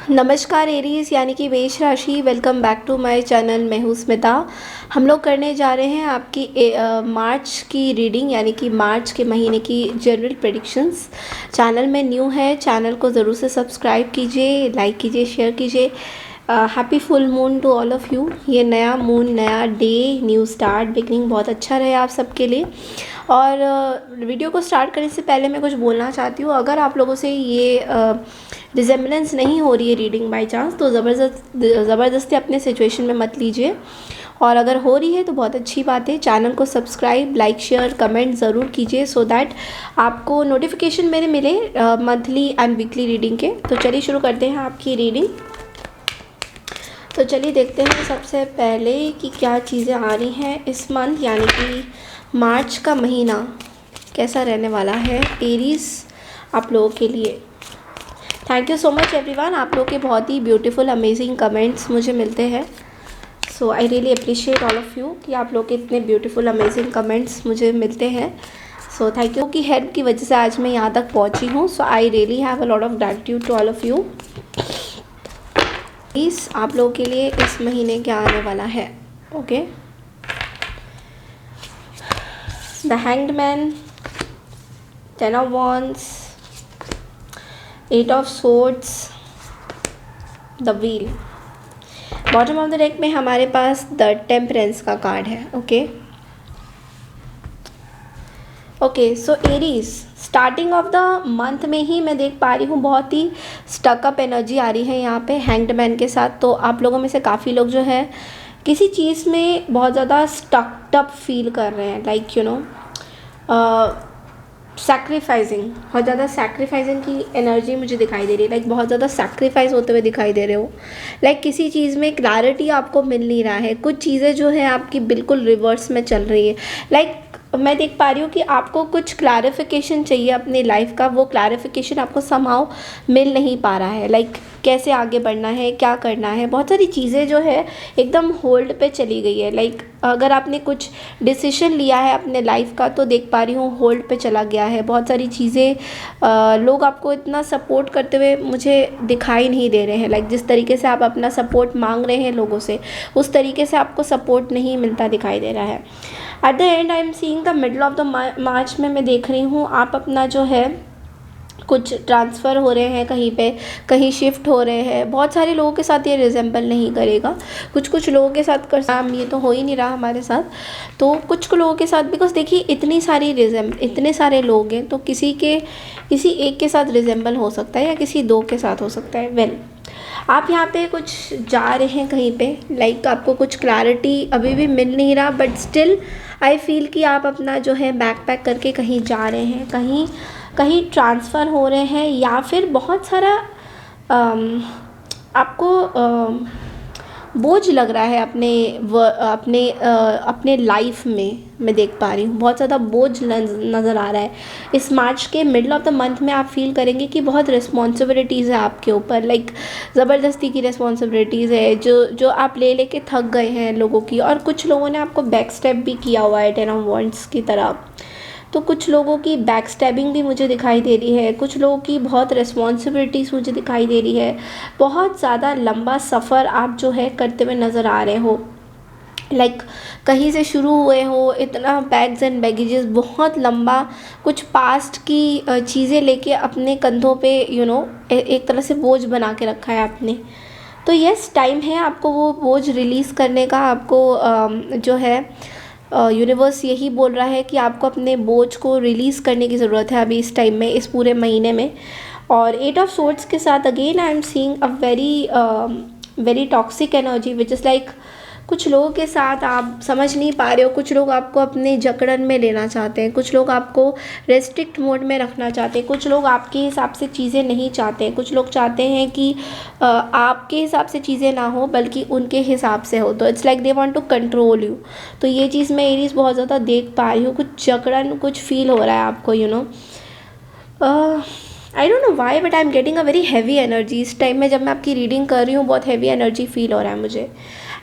नमस्कार एरीज यानी कि मेष राशि। Welcome back to my channel. मैं हूँ स्मिता। हम लोग करने जा रहे हैं आपकी मार्च की रीडिंग यानी कि मार्च के महीने की जनरल प्रेडिक्शंस। चैनल में न्यू है, चैनल को ज़रूर से सब्सक्राइब कीजिए, लाइक कीजिए, शेयर कीजिए। Happy full moon to all of you. ये नया मून, नया डे, न्यू स्टार्ट, बिगनिंग बहुत अच्छा रहे आप सबके लिए। और वीडियो को स्टार्ट करने से पहले मैं कुछ बोलना चाहती हूँ। अगर आप लोगों से ये रिजेम्बलेंस नहीं हो रही है रीडिंग बाय चांस, तो ज़बरदस्ती अपने सिचुएशन में मत लीजिए। और अगर हो रही है तो बहुत अच्छी बात है। चैनल को सब्सक्राइब, लाइक, शेयर, कमेंट ज़रूर कीजिए सो दैट आपको नोटिफिकेशन मेरे मिले मंथली एंड वीकली रीडिंग के। तो चलिए शुरू करते हैं आपकी रीडिंग। तो चलिए देखते हैं सबसे पहले कि क्या चीज़ें आ रही हैं इस मंथ यानी कि मार्च का महीना कैसा रहने वाला है एरीज आप लोगों के लिए। Thank you so much everyone. आप लोगों के बहुत ही ब्यूटीफुल अमेजिंग कमेंट्स मुझे मिलते हैं। So I really appreciate all of you कि आप लोग के इतने ब्यूटीफुल अमेजिंग कमेंट्स मुझे मिलते हैं। सो थैंक यू की हेल्प की वजह से आज मैं यहाँ तक पहुँची हूँ। So I really have a lot of gratitude to all of you. Please आप लोगों के लिए इस महीने क्या आने वाला है। Okay, the hanged man, 10 of wands, 8 of swords, the wheel. Bottom of the deck में हमारे पास द टेम्परेंस का कार्ड है। Okay so Aries, starting of the month में ही मैं देख पा रही हूँ बहुत ही स्टकअप एनर्जी आ रही है यहाँ पे हैंग्ड मैन के साथ। तो आप लोगों में से काफ़ी लोग जो है किसी चीज़ में बहुत ज़्यादा स्टक्ड अप फील कर रहे हैं, लाइक यू नो सैक्रिफाइसिंग, बहुत ज़्यादा सैक्रिफाइसिंग की एनर्जी मुझे दिखाई दे रही है। लाइक बहुत ज़्यादा सैक्रिफाइस होते हुए दिखाई दे रहे हो। लाइक किसी चीज़ में क्लैरिटी आपको मिल नहीं रहा है, कुछ चीज़ें जो है आपकी बिल्कुल रिवर्स में चल रही है। लाइक मैं देख पा रही हूँ कि आपको कुछ क्लैरिफिकेशन चाहिए अपनी लाइफ का, वो क्लैरिफिकेशन आपको समहाउ मिल नहीं पा रहा है। लाइक कैसे आगे बढ़ना है, क्या करना है, बहुत सारी चीज़ें जो है एकदम होल्ड पे चली गई है। लाइक अगर आपने कुछ डिसीजन लिया है अपने लाइफ का तो देख पा रही हूँ होल्ड पे चला गया है। बहुत सारी चीज़ें लोग आपको इतना सपोर्ट करते हुए मुझे दिखाई नहीं दे रहे हैं। लाइक जिस तरीके से आप अपना सपोर्ट मांग रहे हैं लोगों से, उस तरीके से आपको सपोर्ट नहीं मिलता दिखाई दे रहा है। At the end I am seeing the middle of the March में मैं देख रही हूँ आप अपना जो है कुछ ट्रांसफ़र हो रहे हैं कहीं पे, कहीं शिफ्ट हो रहे हैं। बहुत सारे लोगों के साथ ये रिजेंबल नहीं करेगा, कुछ लोगों के साथ कर ये तो हो ही नहीं रहा हमारे साथ। तो कुछ लोगों के साथ, बिकॉज देखिए इतनी सारी इतने सारे लोग हैं तो किसी एक के साथ रिजेंबल हो सकता है या किसी दो के साथ हो सकता है। वेल आप यहाँ पे कुछ जा रहे हैं कहीं पे, लाइक आपको कुछ क्लैरिटी अभी भी मिल नहीं रहा, बट स्टिल आई फील कि आप अपना जो है बैक पैक करके कहीं जा रहे हैं, कहीं ट्रांसफ़र हो रहे हैं, या फिर बहुत सारा आपको बोझ लग रहा है अपने लाइफ में। मैं देख पा रही हूँ बहुत ज़्यादा बोझ नज़र आ रहा है। इस मार्च के मिडल ऑफ द मंथ में आप फील करेंगे कि बहुत रिस्पॉन्सिबिलिटीज़ है आपके ऊपर। लाइक ज़बरदस्ती की रिस्पॉन्सिबिलिटीज़ है जो आप ले के थक गए हैं लोगों की। और कुछ लोगों ने आपको बैक स्टेप भी किया हुआ है 10 of wands की तरह। तो कुछ लोगों की बैक स्टैबिंग भी मुझे दिखाई दे रही है, कुछ लोगों की बहुत रिस्पॉन्सिबिलिटीज़ मुझे दिखाई दे रही है। बहुत ज़्यादा लंबा सफ़र आप जो है करते हुए नज़र आ रहे हो। लाइक कहीं से शुरू हुए हो, इतना बैग्स एंड बैगेजेस बहुत लंबा, कुछ पास्ट की चीज़ें लेके अपने कंधों पे एक तरह से बोझ बना के रखा है आपने। तो यस, टाइम है आपको वो बोझ रिलीज़ करने का। आपको जो है यूनिवर्स यही बोल रहा है कि आपको अपने बोझ को रिलीज़ करने की ज़रूरत है अभी इस टाइम में, इस पूरे महीने में। और 8 of swords के साथ again I am seeing a very toxic energy which is like कुछ लोगों के साथ आप समझ नहीं पा रहे हो। कुछ लोग आपको अपने जकड़न में लेना चाहते हैं, कुछ लोग आपको रेस्ट्रिक्ट मोड में रखना चाहते हैं, कुछ लोग आपके हिसाब से चीज़ें नहीं चाहते हैं। कुछ लोग चाहते हैं कि आपके हिसाब से चीज़ें ना हो बल्कि उनके हिसाब से हो। तो it's like they want to control you. तो ये चीज़ मैं एरीज बहुत ज़्यादा देख पा रही हूँ। कुछ जकड़न कुछ फील हो रहा है आपको, आई don't know why, but I am getting a very heavy energy इस टाइम में। जब मैं आपकी रीडिंग कर रही हूँ बहुत हैवी एनर्जी फील हो रहा है मुझे।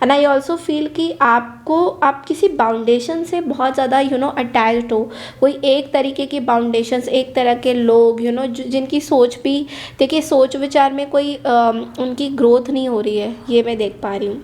एंड आई ऑल्सो फील कि आप किसी बाउंडेशन से बहुत ज़्यादा अटैच्ड हो, कोई एक तरीके की बाउंडेशंस, एक तरह के लोग जिनकी सोच भी, देखिए सोच विचार में कोई उनकी ग्रोथ नहीं हो रही है, ये मैं देख पा रही हूँ।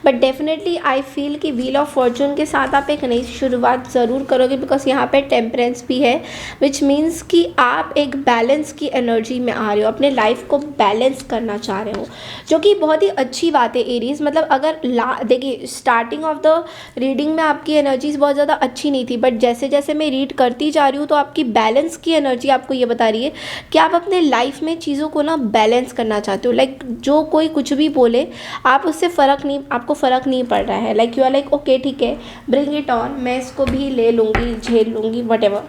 बट डेफिनेटली आई फील कि व्हील ऑफ फॉर्चून के साथ आप एक नई शुरुआत ज़रूर करोगे, बिकॉज यहाँ पे टेम्परेंस भी है, विच मीन्स कि आप एक बैलेंस की एनर्जी में आ रहे हो, अपने लाइफ को बैलेंस करना चाह रहे हो, जो कि बहुत ही अच्छी बात है एरीज। मतलब अगर देखिए स्टार्टिंग ऑफ द रीडिंग में आपकी एनर्जीज बहुत ज़्यादा अच्छी नहीं थी, बट जैसे जैसे मैं रीड करती जा रही हूँ तो आपकी बैलेंस की एनर्जी आपको ये बता रही है कि आप अपने लाइफ में चीज़ों को ना बैलेंस करना चाहते हो। लाइक जो कोई कुछ भी बोले आप उससे आपको फ़र्क नहीं पड़ रहा है। Like you are like okay ठीक है, ब्रिंग इट ऑन, मैं इसको भी ले लूँगी, झेल लूँगी, वट एवर,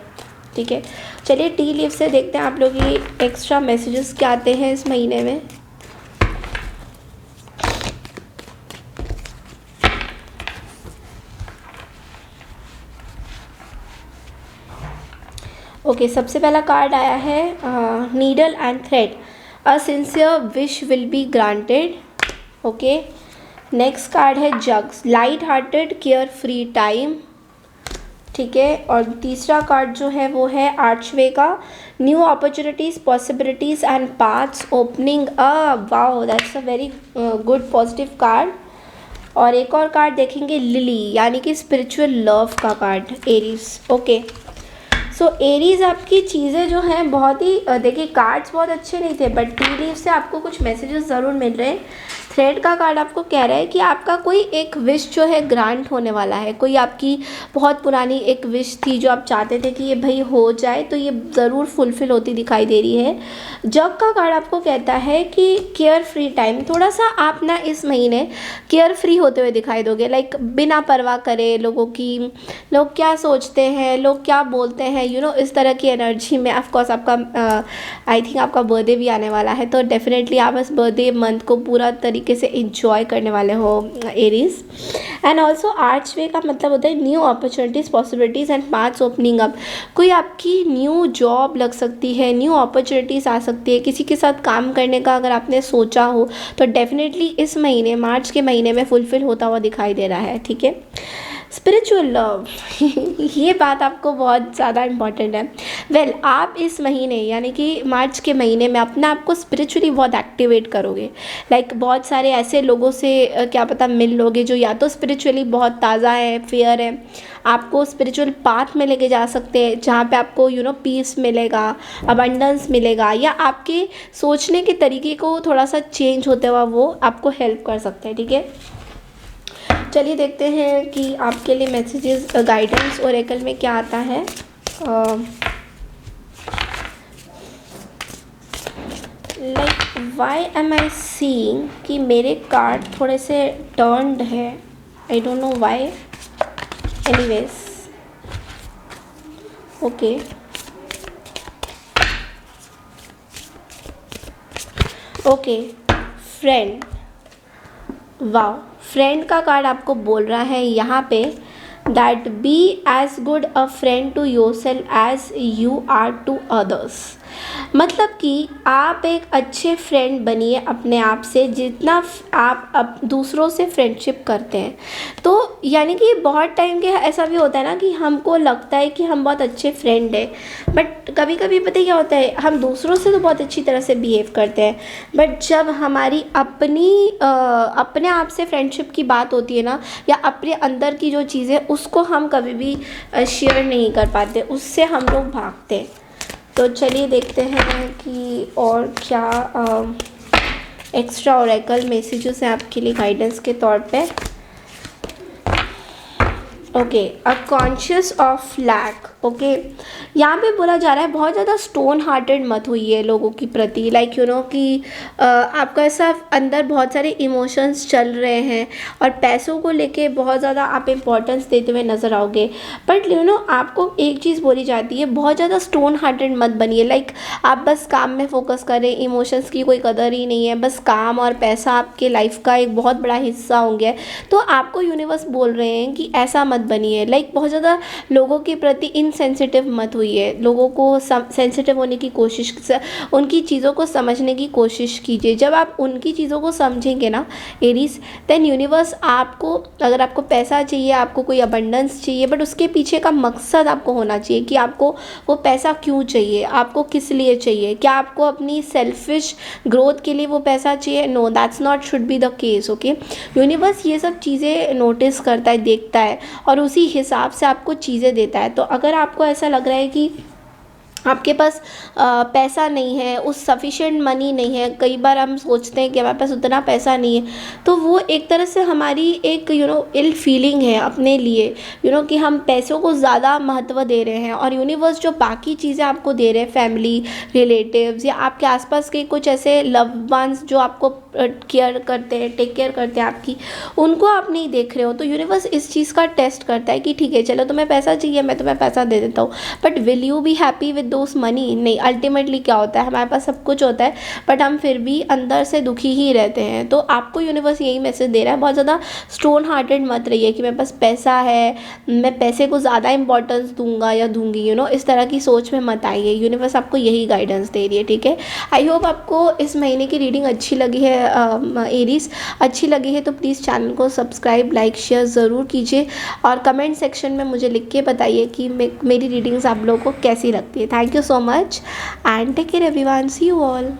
ठीक है। चलिए टी लीफ से देखते हैं आप लोग ये एक्स्ट्रा मैसेजेस क्या आते हैं इस महीने में। ओके सबसे पहला कार्ड आया है needle and thread, a sincere wish will be granted. Okay next card है jugs, light hearted care free time, ठीक है। और तीसरा कार्ड जो है वो है आर्चवे का, new opportunities possibilities and paths opening up. Wow that's a very good positive card. और एक और कार्ड देखेंगे लिली, यानी कि स्पिरिचुअल लव का card, Aries. Okay so Aries आपकी चीज़ें जो हैं बहुत ही देखिए कार्ड्स बहुत अच्छे नहीं थे, बट टी लीफ से आपको कुछ मैसेजेस ज़रूर मिल रहे हैं। थ्रेड का कार्ड आपको कह रहा है कि आपका कोई एक विश जो है ग्रांट होने वाला है, कोई आपकी बहुत पुरानी एक विश थी जो आप चाहते थे कि ये भाई हो जाए, तो ये ज़रूर फुलफ़िल होती दिखाई दे रही है। जग का कार्ड आपको कहता है कि केयर फ्री टाइम, थोड़ा सा आप ना इस महीने केयर फ्री होते हुए दिखाई दोगे, लाइक बिना परवाह करे लोगों की, लोग क्या सोचते हैं, लोग क्या बोलते हैं, इस तरह की एनर्जी में। ऑफकोर्स आपका आई थिंक आपका बर्थडे भी आने वाला है, तो डेफिनेटली आप इस बर्थडे मंथ को पूरा तरीके से इंजॉय करने वाले हो एरीज। एंड ऑल्सो आर्चवे का मतलब होता है new opportunities possibilities and paths opening up, कोई आपकी न्यू जॉब लग सकती है, न्यू अपॉर्चुनिटीज़ आ सकती है, किसी के साथ काम करने का अगर आपने सोचा हो तो डेफिनेटली इस महीने मार्च के महीने में फुलफ़िल होता हुआ दिखाई दे रहा है, ठीक है। स्पिरिचुअल लव ये बात आपको बहुत ज़्यादा इम्पॉर्टेंट है। वेल आप इस महीने यानी कि मार्च के महीने में अपने आप को स्पिरिचुअली बहुत एक्टिवेट करोगे। लाइक बहुत सारे ऐसे लोगों से क्या पता मिल लोगे जो या तो स्पिरिचुअली बहुत ताज़ा है, फेयर है, आपको स्पिरिचुअल पाथ में लेके जा सकते हैं, जहाँ पे आपको पीस मिलेगा, अबंडेंस मिलेगा, या आपके सोचने के तरीके को थोड़ा सा चेंज होते हुआ वो आपको हेल्प कर सकते हैं, ठीक है। चलिए देखते हैं कि आपके लिए मैसेजेस गाइडेंस ओरेकल में क्या आता है। Like why am I seeing कि मेरे कार्ड थोड़े से टर्न्ड है, I don't know why, anyways okay. Okay friend, wow friend का कार्ड आपको बोल रहा है यहाँ पे that be as good a friend to yourself as you are to others. मतलब कि आप एक अच्छे फ्रेंड बनिए अपने आप से, जितना आप दूसरों से फ्रेंडशिप करते हैं। तो यानी कि बहुत टाइम के ऐसा भी होता है ना कि हमको लगता है कि हम बहुत अच्छे फ्रेंड हैं, बट कभी कभी पता है क्या होता है, हम दूसरों से तो बहुत अच्छी तरह से बिहेव करते हैं, बट जब हमारी अपने आप से फ्रेंडशिप की बात होती है ना, या अपने अंदर की जो चीज़ें उसको हम कभी भी शेयर नहीं कर पाते, उससे हम लोग भागते हैं। तो चलिए देखते हैं कि और क्या एक्स्ट्रा ओरेकल मैसेजेस हैं आपके लिए गाइडेंस के तौर पे। Okay a conscious of lack. Okay यहाँ पे बोला जा रहा है बहुत ज़्यादा स्टोन हार्टेड मत हुई लोगों के प्रति, लाइक कि आपका ऐसा अंदर बहुत सारे इमोशंस चल रहे हैं और पैसों को लेके बहुत ज़्यादा आप इम्पोर्टेंस देते हुए नज़र आओगे, बट आपको एक चीज़ बोली जाती है बहुत ज़्यादा स्टोन हार्टेड मत बनिए। लाइक आप बस काम में फोकस करें, इमोशंस की कोई कदर ही नहीं है, बस काम और पैसा आपके लाइफ का एक बहुत बड़ा हिस्सा हो गया है। तो आपको यूनिवर्स बोल रहे हैं कि ऐसा मत बनिए, लाइक बहुत ज़्यादा लोगों के प्रति इनसेंसिटिव मत होइए, लोगों को सेंसिटिव होने की कोशिश, उनकी चीज़ों को समझने की कोशिश कीजिए। जब आप उनकी चीज़ों को समझेंगे ना एरीज, देन यूनिवर्स आपको, अगर आपको पैसा चाहिए, आपको कोई अबंडेंस चाहिए, बट उसके पीछे का मकसद आपको होना चाहिए कि आपको वो पैसा क्यों चाहिए, आपको किस लिए चाहिए, क्या आपको अपनी सेल्फिश ग्रोथ के लिए वो पैसा चाहिए? No, that's not should be the case. Okay, universe ये सब चीज़ें नोटिस करता है, देखता है और उसी हिसाब से आपको चीज़ें देता है। तो अगर आपको ऐसा लग रहा है कि आपके पास पैसा नहीं है, उस सफिशिएंट मनी नहीं है, कई बार हम सोचते हैं कि हमारे पास उतना पैसा नहीं है, तो वो एक तरह से हमारी एक इल फीलिंग है अपने लिए, कि हम पैसों को ज़्यादा महत्व दे रहे हैं। और यूनिवर्स जो बाकी चीज़ें आपको दे रहे हैं, फैमिली, रिलेटिव्स या आपके आसपास के कुछ ऐसे लव्ड वंस जो आपको केयर करते हैं, टेक केयर करते हैं आपकी, उनको आप नहीं देख रहे हो, तो यूनिवर्स इस चीज़ का टेस्ट करता है कि ठीक है, चलो तुम्हें पैसा चाहिए, मैं तुम्हें पैसा दे देता हूँ, but will you be happy with those money? नहीं, अल्टीमेटली क्या होता है, हमारे पास सब कुछ होता है बट हम फिर भी अंदर से दुखी ही रहते हैं। तो आपको यूनिवर्स यही मैसेज दे रहा है, बहुत ज़्यादा स्टोन हार्टेड मत रहिए कि मेरे पास पैसा है, मैं पैसे को ज़्यादा इंपॉर्टेंस दूंगा या दूंगी, इस तरह की सोच में मत आइए। यूनिवर्स आपको यही गाइडेंस दे रही है, ठीक है। आई होप आपको इस महीने की रीडिंग अच्छी लगी है एरीज, अच्छी लगी है तो प्लीज़ चैनल को सब्सक्राइब, लाइक, शेयर ज़रूर कीजिए और कमेंट सेक्शन में मुझे लिख के बताइए कि मेरी रीडिंग्स आप लोगों को कैसी लगती है। Thank you so much and take care everyone, see you all.